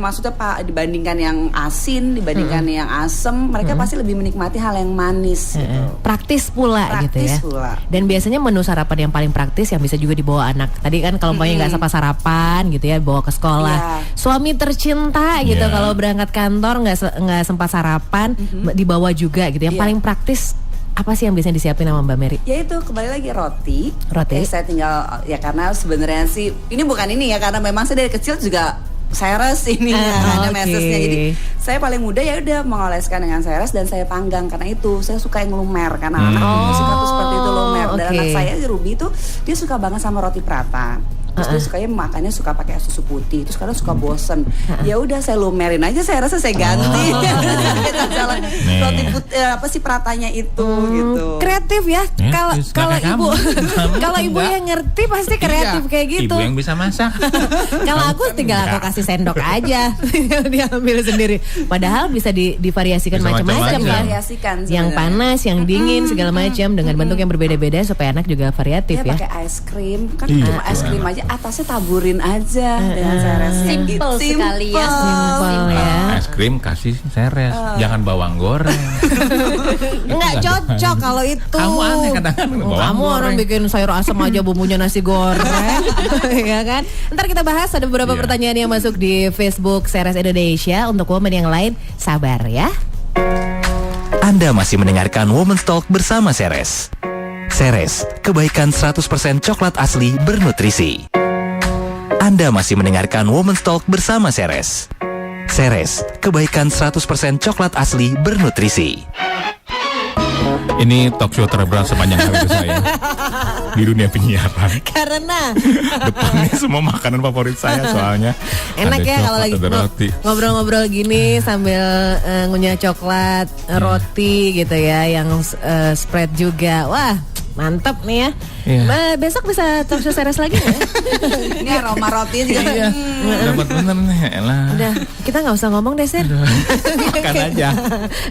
dibandingkan yang asin, dibandingkan yang asem, mereka pasti lebih menikmati hal yang manis gitu. Praktis pula gitu ya. Praktis pula. Dan biasanya menu sarapan yang paling praktis yang bisa juga dibawa anak. Tadi kan kalau umpamanya nggak sempat sarapan gitu ya, bawa ke sekolah. Iya. Suami tercinta gitu Iya. kalau berangkat kantor nggak sempat sarapan, dibawa juga gitu. Yang Iya. paling praktis apa sih yang biasanya disiapin sama Mbak Mary? Ya itu kembali lagi roti. Roti. Saya tinggal ya karena sebenarnya sih ini bukan ini ya, karena memang saya dari kecil juga seres ini ada oke. mesesnya. Jadi saya paling mudah ya udah mengoleskan dengan seres dan saya panggang, karena itu saya suka yang lumer karena anak suka tuh seperti itu lumer. Dan oke. anak saya Ruby tuh dia suka banget sama roti prata. Terus dia sukanya makannya suka pakai susu putih. Terus kadang suka bosen. Ya udah saya lumerin aja, saya rasa saya ganti. Kita jalan roti putih pratanya itu gitu. Kreatif ya. Kalau Kreatif, kalau kayak ibu kamu. kalau ibu Enggak. yang ngerti pasti kreatif Iya, kayak gitu. Ibu yang bisa masak. Kalau aku tinggal aku kasih sendok aja, dia ambil sendiri. Padahal bisa divariasikan Bisa macam-macam macam-macam. kan. Variasikan Yang sebenarnya. panas, yang dingin, segala macam dengan bentuk yang berbeda-beda supaya anak juga variatif Dia ya. pakai es krim kan, Iya, cuma es krim aja atasnya taburin aja dengan seresnya. Simple sekali ya. Simpel ya. Es krim kasih seres, jangan bawang goreng. Enggak cocok kalau itu. Kamu aneh kadang-kadang bawang Kamu orang goreng. bikin sayur asam aja bumbunya nasi goreng, ya kan? Ntar kita bahas ada beberapa Iya. pertanyaan yang masuk di Facebook Ceres Indonesia. Untuk woman yang lain, sabar ya. Anda masih mendengarkan Women's Talk bersama Ceres. Ceres, kebaikan 100% coklat asli bernutrisi. Anda masih mendengarkan Women's Talk bersama Ceres. Ceres, kebaikan 100% coklat asli bernutrisi. Ini talk show terberat sepanjang hari saya di dunia penyiaran. Karena Depannya semua makanan favorit saya soalnya. enak Ada ya kalau coklat, lagi ada roti. ngobrol-ngobrol gini sambil ngunyah coklat, roti gitu ya, yang spread juga. Wah, mantap nih ya. Iya. Besok bisa talk show Ceres lagi nggak? Ini aroma roti juga. Iya, dapat bener nih, elah. Udah, kita nggak usah ngomong deh, Ser. Makan aja.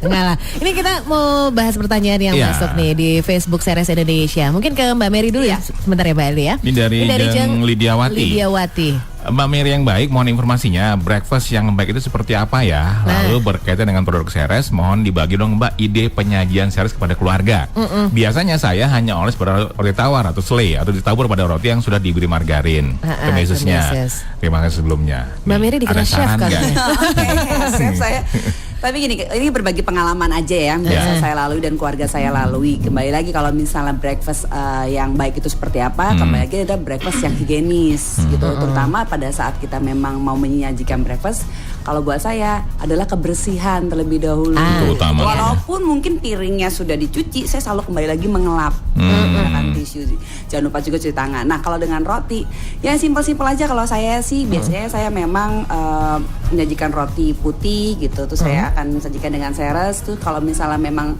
Enggak lah. Ini kita mau bahas pertanyaan yang Iya. masuk nih di Facebook Ceres Indonesia. Mungkin ke Mbak Mary dulu ya. Sebentar ya Mbak Eli ya. Ini dari Jeng Lidiawati. Lidiawati. Mbak Mary yang baik, mohon informasinya breakfast yang baik itu seperti apa ya? Lalu berkaitan dengan produk Ceres, mohon dibagi dong Mbak ide penyajian Ceres kepada keluarga. Biasanya saya hanya oles pada roti tawar atau selai atau ditabur pada roti yang sudah diberi margarin. Kemesusnya. kemesus. Terima kasih sebelumnya. Mbak Mary dikira ada chef saran kan? nggak? Oke, chef saya. Tapi gini, ini berbagi pengalaman aja ya, yang biasa saya lalui dan keluarga saya lalui. Kembali lagi kalau misalnya breakfast yang baik itu seperti apa, kembali lagi ada breakfast yang higienis gitu. Terutama pada saat kita memang mau menyajikan breakfast, kalau buat saya adalah kebersihan terlebih dahulu. Itu utama. Walaupun mungkin piringnya sudah dicuci, saya selalu kembali lagi mengelap menggunakan tisu. Jangan lupa juga cuci tangan. Nah, kalau dengan roti, ya simpel-simpel aja. Kalau saya sih biasanya saya memang menyajikan roti putih gitu. Terus saya akan sajikan dengan Ceres. Tuh kalau misalnya memang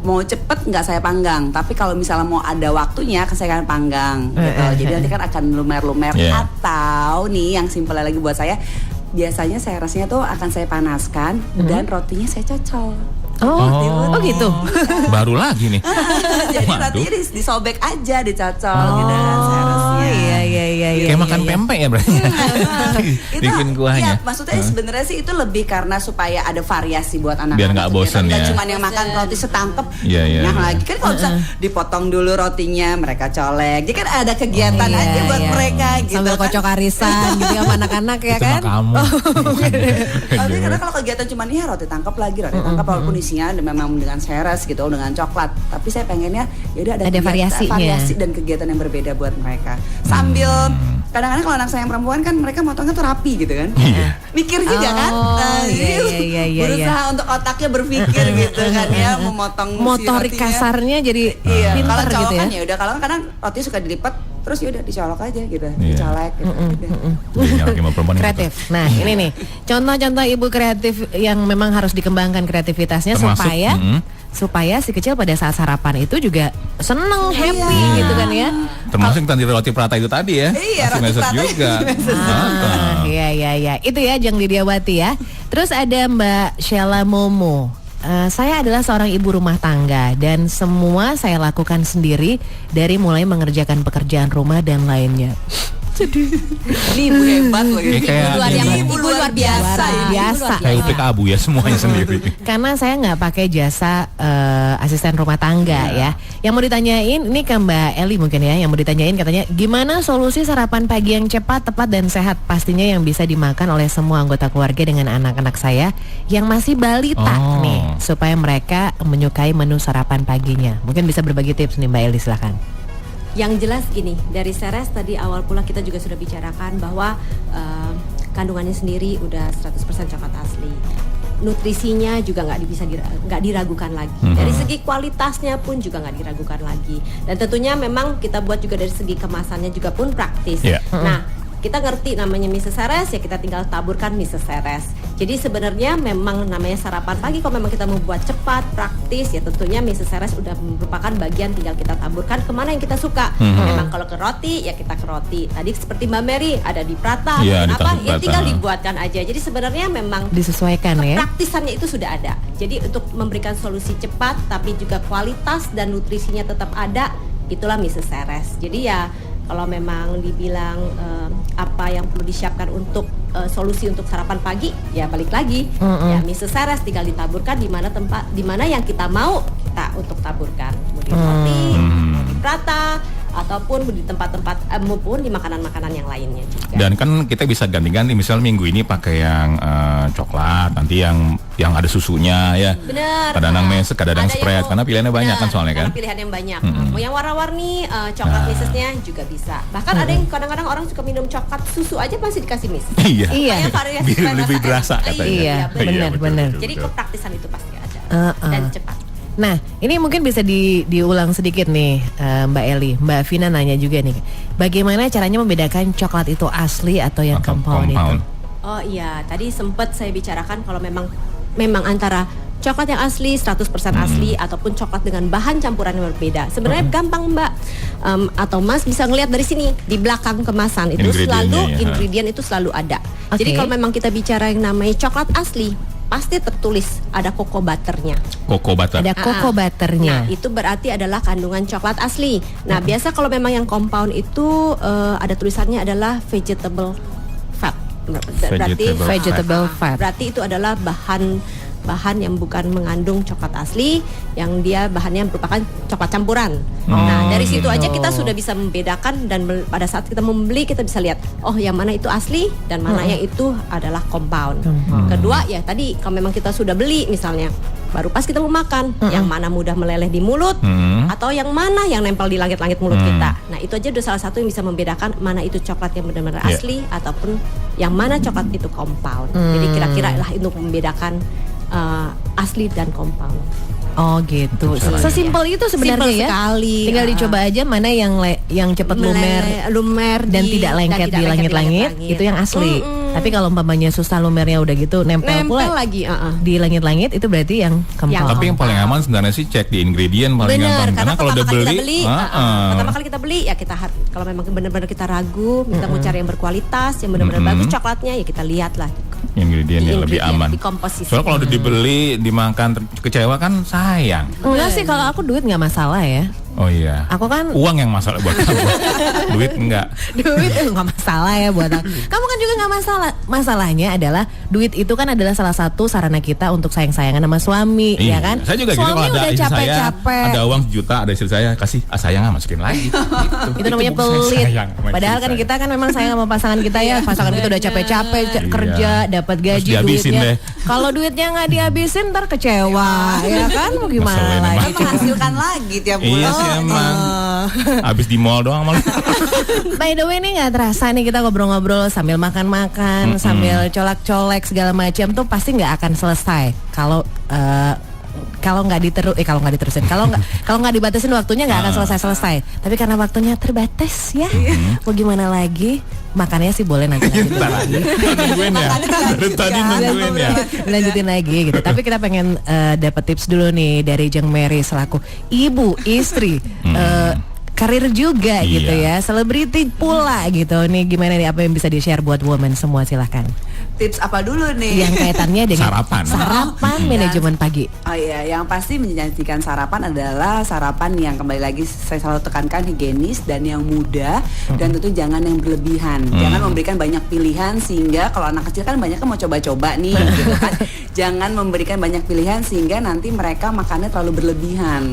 mau cepet nggak saya panggang, tapi kalau misalnya mau ada waktunya saya akan panggang gitu. Jadi nanti kan akan lumer-lumer. Yeah. Atau nih yang simpel lagi buat saya, biasanya Ceresnya tuh akan saya panaskan dan rotinya saya cocol. Oh gitu. Baru lagi nih. Jadi Waduh. rotinya disobek aja, dicocol gitu dengan Ceresnya. Iya. Kayak makan pempek ya berarti. Bikin kuahnya. Iya, maksudnya sebenarnya sih itu lebih karena supaya ada variasi buat anak-anak. Biar nggak bosen Bukan ya. cuma yang makan roti setangkep. Iya, iya, Nah iya. lagi kan kalau bisa dipotong dulu rotinya, mereka colek. Jadi kan ada kegiatan aja buat mereka gitu. Sambil kan. kocok arisan gitu sama anak-anak ya Itu kan. mah kamu. Tapi karena kalau kegiatan cuman ya roti tangkap lagi, roti tangkap walaupun isinya memang dengan Ceres gitu, dengan coklat. Tapi saya pengennya ya udah ada Ada kegiatan- variasinya. variasi dan kegiatan yang berbeda buat mereka. Sambil kadang-kadang kalau anak saya yang perempuan kan mereka motongnya tuh rapi gitu kan. Iya. Mikir juga kan. Iya. Berusaha untuk otaknya berpikir gitu kan ya, memotong Motorik si rotinya. kasarnya jadi Iya, pintar kalau cowok gitu ya. kan ya udah, kalau kadang roti suka dilipat terus ya udah dicolok aja gitu, Iya. dicolek gitu. Udah. Jadi nyalahin sama perempuan yang Kreatif. Nah, ini nih contoh-contoh ibu kreatif yang memang harus dikembangkan kreativitasnya Termasuk, supaya si kecil pada saat sarapan itu juga seneng, happy gitu kan ya. termasuk tadi roti prata itu tadi ya. Iya, Masih roti message prata juga. Iya. Itu ya Jang Lidiawati ya. Terus ada Mbak Sheila Momo. Saya adalah seorang ibu rumah tangga dan semua saya lakukan sendiri dari mulai mengerjakan pekerjaan rumah dan lainnya. Ini ibu hebat loh gitu. Kayak Ibu luar biasa. Luar biasa. kayak UPK Abu ya semuanya sendiri. Karena saya nggak pakai jasa asisten rumah tangga ya. Yang mau ditanyain ini ke Mbak Eli mungkin ya. Yang mau ditanyain katanya gimana solusi sarapan pagi yang cepat, tepat dan sehat pastinya yang bisa dimakan oleh semua anggota keluarga dengan anak-anak saya yang masih balita nih supaya mereka menyukai menu sarapan paginya. Mungkin bisa berbagi tips nih Mbak Eli, silahkan. Yang jelas gini, dari Ceres tadi awal pula kita juga sudah bicarakan bahwa kandungannya sendiri udah 100% coklat asli. Nutrisinya juga nggak diragukan lagi. Dari segi kualitasnya pun juga nggak diragukan lagi. Dan tentunya memang kita buat juga dari segi kemasannya juga pun praktis. Yeah. Nah, kita ngerti namanya Mrs. Ceres, ya kita tinggal taburkan Mrs. Ceres. Jadi sebenarnya memang namanya sarapan pagi, kalau memang kita mau buat cepat, praktis, ya tentunya Mrs. Ceres udah merupakan bagian tinggal kita taburkan kemana yang kita suka. Memang kalau ke roti, ya kita ke roti. Tadi seperti Mbak Mary ada di Prata, Iya, di apa, tahu ya Prata. tinggal dibuatkan aja. Jadi sebenarnya memang Disesuaikan ya. praktisannya itu sudah ada. Jadi untuk memberikan solusi cepat, tapi juga kualitas dan nutrisinya tetap ada, itulah Mrs. Ceres. Jadi ya kalau memang dibilang apa yang perlu disiapkan untuk solusi untuk sarapan pagi, ya balik lagi ya Mrs. Ceres tinggal ditaburkan di mana yang kita mau kita untuk taburkan, mau di roti, mau di prata, ataupun di tempat-tempat maupun di makanan-makanan yang lainnya juga. Dan kan kita bisa ganti-ganti, misal minggu ini pakai yang coklat, nanti yang ada susunya ya. Bener. Kadang-kadang mesek, kadang-kadang Ada yang spread, mau- karena pilihannya banyak kan bener, soalnya kan. karena pilihan yang banyak. Mau yang warna-warni coklat misesnya juga bisa. Bahkan ada yang kadang-kadang orang suka minum coklat susu aja masih dikasih mises. Iya. Iya. Supaya variasi Biar supaya lebih rasa berasa enak. katanya. Iya, benar, betul, benar. betul, Jadi betul. kepraktisan itu pasti ada Uh-uh. dan cepat. Nah, ini mungkin bisa diulang sedikit nih Mbak Eli. Mbak Vina nanya juga nih, bagaimana caranya membedakan coklat itu asli atau yang Atau compound itu? compound. Oh iya, tadi sempat saya bicarakan kalau memang antara coklat yang asli 100% asli ataupun coklat dengan bahan campuran yang berbeda. Sebenarnya gampang Mbak atau Mas bisa ngelihat dari sini di belakang kemasan itu Ingredientnya, ya. ingredient itu selalu ada. Jadi Oke. kalau memang kita bicara yang namanya coklat asli, pasti tertulis ada cocoa butternya. Cocoa butter. Ada cocoa butternya. Nah, itu berarti adalah kandungan coklat asli. Nah, biasa kalau memang yang compound itu ada tulisannya adalah vegetable fat. Vegetable fat. Berarti itu adalah bahan yang bukan mengandung coklat asli, yang dia bahannya merupakan coklat campuran. Nah, dari situ aja kita sudah bisa membedakan dan pada saat kita membeli kita bisa lihat, oh yang mana itu asli dan mana yang itu adalah compound. Kedua ya tadi kalau memang kita sudah beli misalnya, baru pas kita mau makan, yang mana mudah meleleh di mulut atau yang mana yang nempel di langit-langit mulut kita. Nah, itu aja udah salah satu yang bisa membedakan mana itu coklat yang benar-benar Yeah. asli ataupun yang mana coklat itu compound. Jadi kira-kira lah untuk membedakan asli dan compound. Oh gitu. Sesimpel itu sebenarnya Simpel ya. sekali. Tinggal dicoba aja mana yang cepat lumer dan dan tidak lengket di langit-langit, itu yang asli. Tapi kalau umpamanya susah lumernya udah gitu nempel pula lagi. di langit-langit, itu berarti yang compound. Tapi yang paling aman sebenarnya sih cek di ingredient paling gampang. Karena kalau udah beli, pertama kali kita beli ya kita kalau memang benar-benar kita ragu, kita mau cari yang berkualitas, yang benar-benar bagus coklatnya, ya kita lihat lah ingredient yang lebih ingredient, aman. di komposisi. Soalnya kalau udah dibeli, dimakan, kecewa kan sayang. Enggak sih, kalau aku duit nggak masalah ya. Oh iya. Aku kan Uang yang masalah buat kamu. Duit enggak. duit nggak masalah ya buat aku. Kamu kan juga nggak masalah. Masalahnya adalah duit itu kan adalah salah satu sarana kita untuk sayang-sayangan sama suami, Iya. ya kan? Saya juga gitu, Suami kalau ada udah istri saya, capek-capek. ada uang sejuta, ada istri saya kasih, sayang masukin lagi. Itu namanya bukan saya pelit. sayang sama Padahal istri kan saya. kita kan memang sayang sama pasangan kita ya. Pasangan kita udah capek-capek kerja, dapat Terus gaji, dihabisin duitnya. deh. Kalau duitnya nggak dihabisin ntar kecewa, ya kan? Mau gimana Ngeselin lagi? emang. Menghasilkan lagi tiap Iya bulan. sih, emang. Abis di mall doang malah. By the way nih nggak terasa nih kita ngobrol-ngobrol sambil makan-makan, sambil colak-colek segala macam tuh pasti nggak akan selesai kalau nggak diterusin, kalau nggak dibatasin waktunya nggak akan selesai. Tapi karena waktunya terbatas ya, mau gimana lagi? Makannya sih boleh nanti lagi. Nungguin ya. Dari tadi nungguin ya. Lanjutin lagi gitu. Tapi kita pengen dapat tips dulu nih dari Jeng Mary selaku ibu, istri, karir juga gitu ya, selebriti pula gitu. Nih gimana nih, apa yang bisa di-share buat woman semua, silahkan. Tips apa dulu nih? Yang kaitannya dengan Sarapan. manajemen pagi. Oh iya, yang pasti menyajikan sarapan adalah sarapan yang kembali lagi saya selalu tekankan higienis dan yang mudah, dan tentu jangan yang berlebihan. Jangan memberikan banyak pilihan sehingga kalau anak kecil kan banyak mau coba-coba nih gitu kan. Jangan memberikan banyak pilihan sehingga nanti mereka makannya terlalu berlebihan.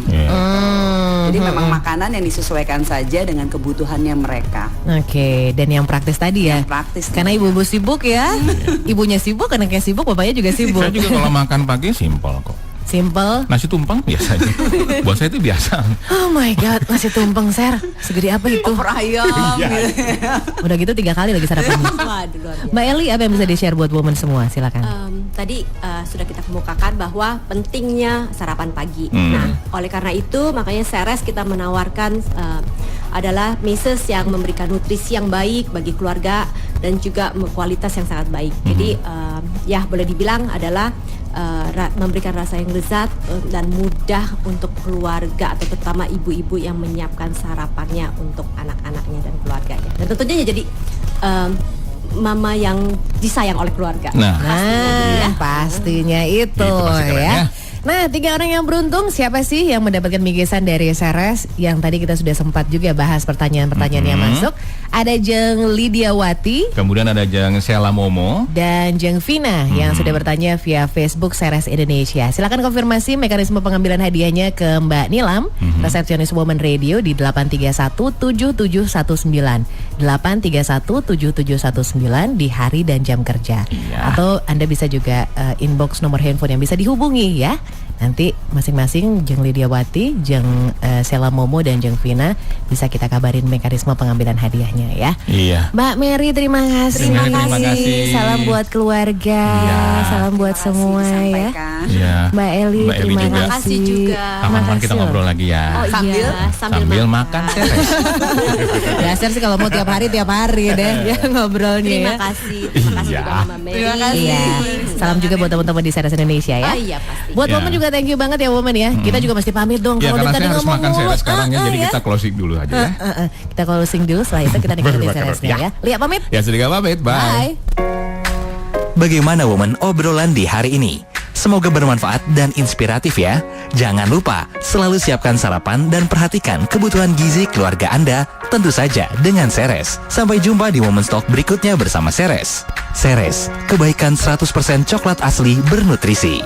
Jadi memang makanan yang disesuaikan saja dengan kebutuhannya mereka. Oke, dan yang praktis tadi ya. Yang praktis. Karena ibu-ibu sibuk ya. Ibunya sibuk, anaknya sibuk, bapaknya juga sibuk. Saya juga kalau makan pagi simpel kok. Simple. Nasi tumpeng biasa aja. Buat saya itu biasa. Oh my god, nasi tumpeng Ser. Segede apa itu? Opor ayam gitu. Udah gitu 3 kali lagi sarapannya. Waduh, luar biasa. Mbak Eli, apa yang bisa di-share buat woman semua? Silakan. Tadi sudah kita kemukakan bahwa pentingnya sarapan pagi. Nah, oleh karena itu makanya Ceres kita menawarkan adalah meses yang memberikan nutrisi yang baik bagi keluarga dan juga kualitas yang sangat baik. Jadi ya boleh dibilang adalah memberikan rasa yang lezat dan mudah untuk keluarga atau terutama ibu-ibu yang menyiapkan sarapannya untuk anak-anaknya dan keluarganya. Dan tentunya jadi mama yang disayang oleh keluarga. Pastinya itu pasti keren ya. ya. Nah, 3 orang yang beruntung siapa sih yang mendapatkan bingkisan dari Ceres? Yang tadi kita sudah sempat juga bahas pertanyaan-pertanyaan yang masuk. Ada Jeng Lidiawati, Kemudian ada Jeng Sela Momo. dan Jeng Vina yang sudah bertanya via Facebook Ceres Indonesia. Silakan konfirmasi mekanisme pengambilan hadiahnya ke Mbak Nilam, resepsionis Woman Radio di 8317719 8317719 di hari dan jam kerja. Iya. Atau Anda bisa juga inbox nomor handphone yang bisa dihubungi ya. Nanti masing-masing Jeng Lidiawati, Jeng Sela Momo dan Jeng Vina bisa kita kabarin mekanisme pengambilan hadiahnya ya. Iya. Mbak Mary terima kasih. Terima kasih. Salam buat keluarga, Iya. salam buat Terima kasih semua ya. disampaikan. Iya. Mbak Eli Mbak Eli terima juga. kasih. Makasih juga. Kapan-kapan kita Makasih ngobrol loh. lagi ya. Oh Sambil? iya, Sambil makan Ceres. Dasar sih kalau mau tiap hari deh ya ngobrolnya Terima ya. kasih Iya. juga Mama Mary. Terima kasih. Iya. Salam juga buat teman-teman di Ceres Indonesia ya. Oh iya pasti. Buat Iya. woman juga thank you banget ya woman ya. Kita juga mesti pamit dong. Ya Kalau karena dari saya tadi harus ngomong makan mulu. Ceres sekarang ya. Jadi ya. kita closing dulu aja ya. Kita closing dulu, setelah itu kita nikmatin Baru makan Ceresnya roti, ya. Lihat pamit. Ya sedikit pamit. Bye. Bye. Bagaimana woman obrolan di hari ini? Semoga bermanfaat dan inspiratif ya. Jangan lupa selalu siapkan sarapan dan perhatikan kebutuhan gizi keluarga Anda, tentu saja dengan Ceres. Sampai jumpa di Women's Talk berikutnya bersama Ceres. Ceres, kebaikan 100% coklat asli bernutrisi.